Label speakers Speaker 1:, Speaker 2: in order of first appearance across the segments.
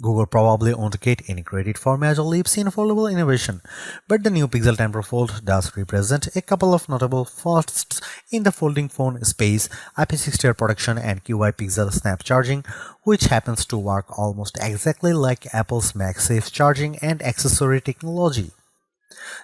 Speaker 1: Google probably won't get any credit for major leaps in foldable innovation, but the new Pixel 10 Pro Fold does represent a couple of notable firsts in the folding phone space: IP68 protection and QI PixelSnap charging, which happens to work almost exactly like Apple's MagSafe charging and accessory technology.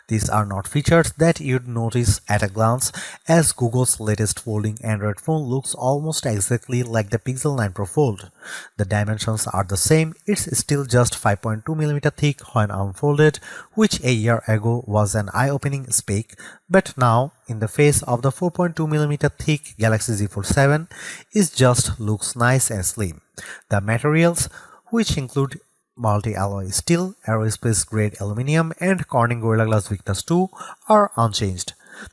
Speaker 1: These are not features that you'd notice at a glance, as Google's latest folding Android phone looks almost exactly like the Pixel 9 Pro Fold. The dimensions are the same, it's still just 5.2mm thick when unfolded, which a year ago was an eye-opening spec, but now, in the face of the 4.2mm thick Galaxy Z Fold 7, it just looks nice and slim. The materials, which include multi-alloy steel, aerospace grade aluminum, and Corning Gorilla Glass Victus 2 are unchanged.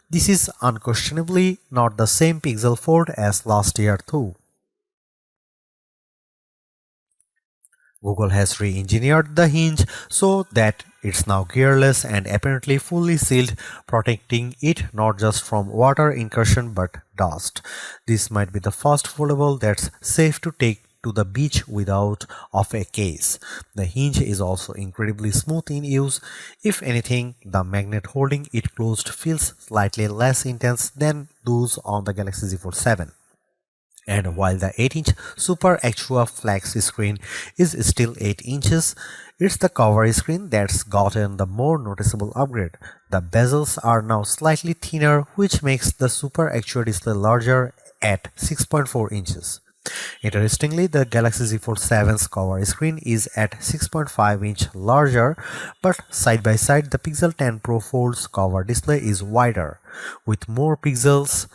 Speaker 1: This is unquestionably not the same Pixel Fold as last year though. Google has re-engineered the hinge so that it's now gearless and apparently fully sealed, protecting it not just from water incursion but dust. This might be the first foldable that's safe to take to the beach without of a case. The hinge is also incredibly smooth in use. If anything, the magnet holding it closed feels slightly less intense than those on the Galaxy Z Fold 7. And while the 8-inch Super Extra Flex screen is still 8 inches, it's the cover screen that's gotten the more noticeable upgrade. The bezels are now slightly thinner, which makes the Super Extra display larger at 6.4 inches. Interestingly, the Galaxy Z Fold 7's cover screen is at 6.5 inch larger, but side by side the Pixel 10 Pro Fold's cover display is wider, with more pixels,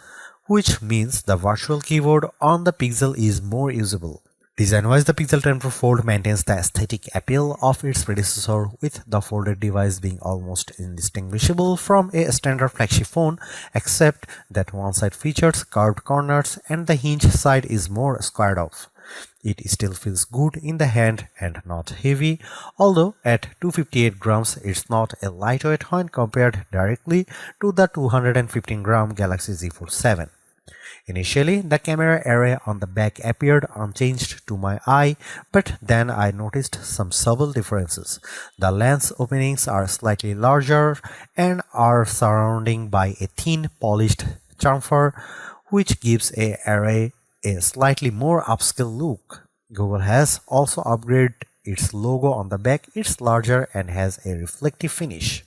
Speaker 1: which means the virtual keyboard on the Pixel is more usable. Design-wise, the Pixel 10 Pro Fold maintains the aesthetic appeal of its predecessor, with the folded device being almost indistinguishable from a standard flagship phone, except that one side features curved corners and the hinge side is more squared off. It still feels good in the hand and not heavy, although at 258 grams it's not a lightweight when compared directly to the 215-gram Galaxy Z Fold 7. Initially, the camera array on the back appeared unchanged to my eye, but then I noticed some subtle differences. The lens openings are slightly larger and are surrounded by a thin polished chamfer, which gives the array a slightly more upscale look. Google has also upgraded its logo on the back. It's larger and has a reflective finish.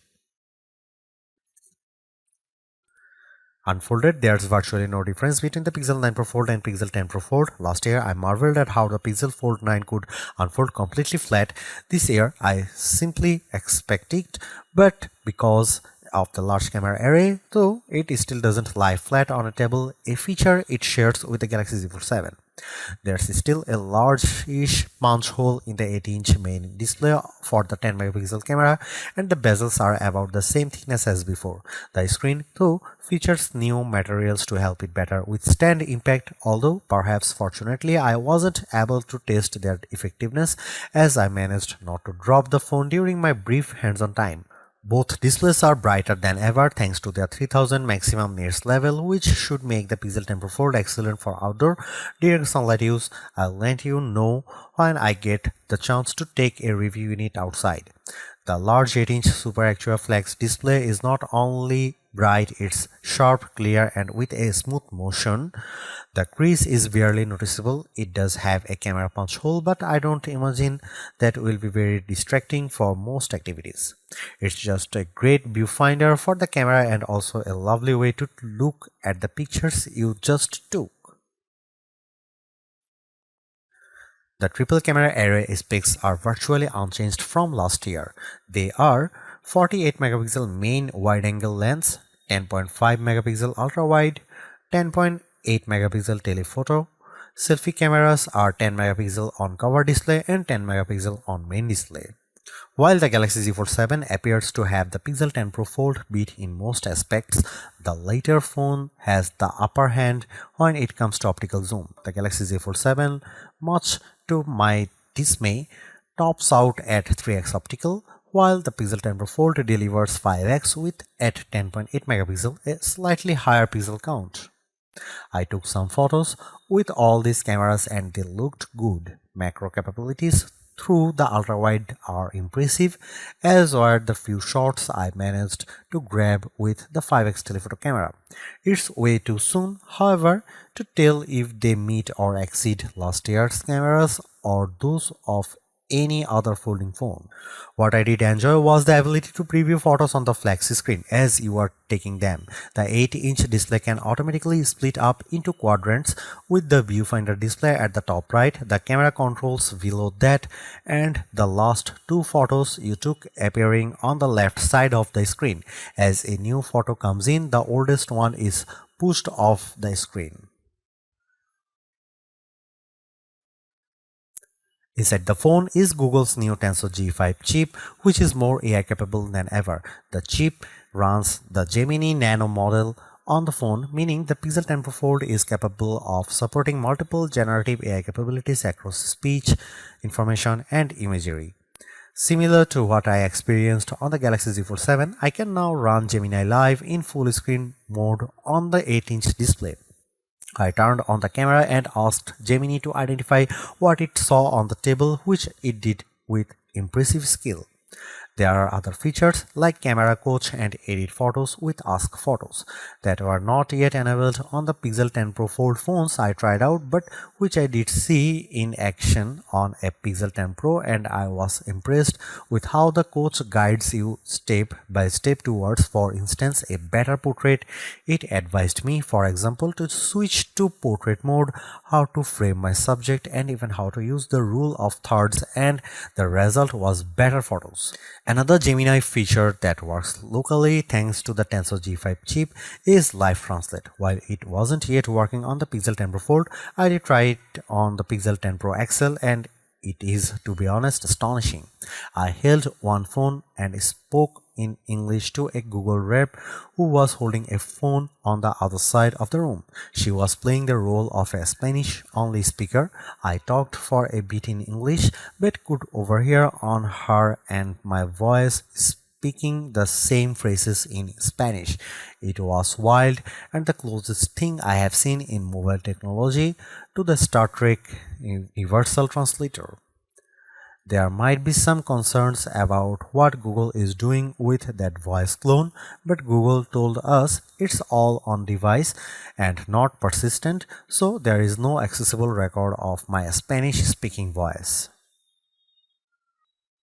Speaker 1: Unfolded, there's virtually no difference between the Pixel 9 Pro Fold and Pixel 10 Pro Fold. Last year, I marveled at how the Pixel Fold 9 could unfold completely flat. This year, I simply expect it, but because of the large camera array, though it still doesn't lie flat on a table, a feature it shares with the Galaxy Z Fold 7. There's still a large-ish punch hole in the 8-inch main display for the 10-megapixel camera, and the bezels are about the same thickness as before. The screen, though, features new materials to help it better withstand impact, although perhaps fortunately I wasn't able to test their effectiveness, as I managed not to drop the phone during my brief hands-on time. Both displays are brighter than ever thanks to their 3000 maximum nits level, which should make the Pixel 10 Pro Fold excellent for outdoor direct sunlight use. I'll let you know when I get the chance to take a review unit outside. The large 8-inch Super Extra Flex display is not only bright, it's sharp, clear, and with a smooth motion. The crease is barely noticeable. It does have a camera punch hole, but I don't imagine that will be very distracting for most activities. It's just a great viewfinder for the camera and also a lovely way to look at the pictures you just took. The triple camera array specs are virtually unchanged from last year. They are 48 megapixel main wide-angle lens, 10.5 megapixel ultra-wide, 10.8 megapixel telephoto. Selfie cameras are 10 megapixel on cover display and 10 megapixel on main display. While the Galaxy Z Fold 7 appears to have the Pixel 10 Pro Fold beat in most aspects, the later phone has the upper hand when it comes to optical zoom. The Galaxy Z Fold 7, much to my dismay, tops out at 3x optical, while the Pixel 10 Pro Fold delivers 5x with at 10.8 megapixel, a slightly higher pixel count. I took some photos with all these cameras and they looked good. Macro capabilities, through the ultrawide are impressive, as were the few shots I managed to grab with the 5x telephoto camera. It's way too soon, however, to tell if they meet or exceed last year's cameras or those of any other folding phone. What I did enjoy was the ability to preview photos on the flexi screen as you are taking them. The 8-inch display can automatically split up into quadrants with the viewfinder display at the top right, the camera controls below that, and the last two photos you took appearing on the left side of the screen. As a new photo comes in, the oldest one is pushed off the screen. Inside the phone is Google's new Tensor G5 chip, which is more AI capable than ever. The chip runs the Gemini Nano model on the phone, meaning the Pixel 10 Pro Fold is capable of supporting multiple generative AI capabilities across speech, information, and imagery. Similar to what I experienced on the Galaxy Z Fold 7, I can now run Gemini Live in full screen mode on the 8-inch display. I turned on the camera and asked Gemini to identify what it saw on the table, which it did with impressive skill. There are other features like camera coach and edit photos with Ask Photos that were not yet enabled on the Pixel 10 Pro Fold phones I tried out, but which I did see in action on a Pixel 10 Pro, and I was impressed with how the coach guides you step by step towards, for instance, a better portrait. It advised me, for example, to switch to portrait mode, how to frame my subject, and even how to use the rule of thirds, and the result was better photos. Another Gemini feature that works locally thanks to the Tensor G5 chip is Live Translate. While it wasn't yet working on the Pixel 10 Pro Fold, I did try it on the Pixel 10 Pro XL, and it is, to be honest, astonishing. I held one phone and spoke in English to a Google rep who was holding a phone on the other side of the room. She was playing the role of a Spanish-only speaker. I talked for a bit in English but could overhear on her and my voice speaking the same phrases in Spanish. It was wild and the closest thing I have seen in mobile technology to the Star Trek Universal Translator. There might be some concerns about what Google is doing with that voice clone, but Google told us it's all on device and not persistent, so there is no accessible record of my Spanish speaking voice.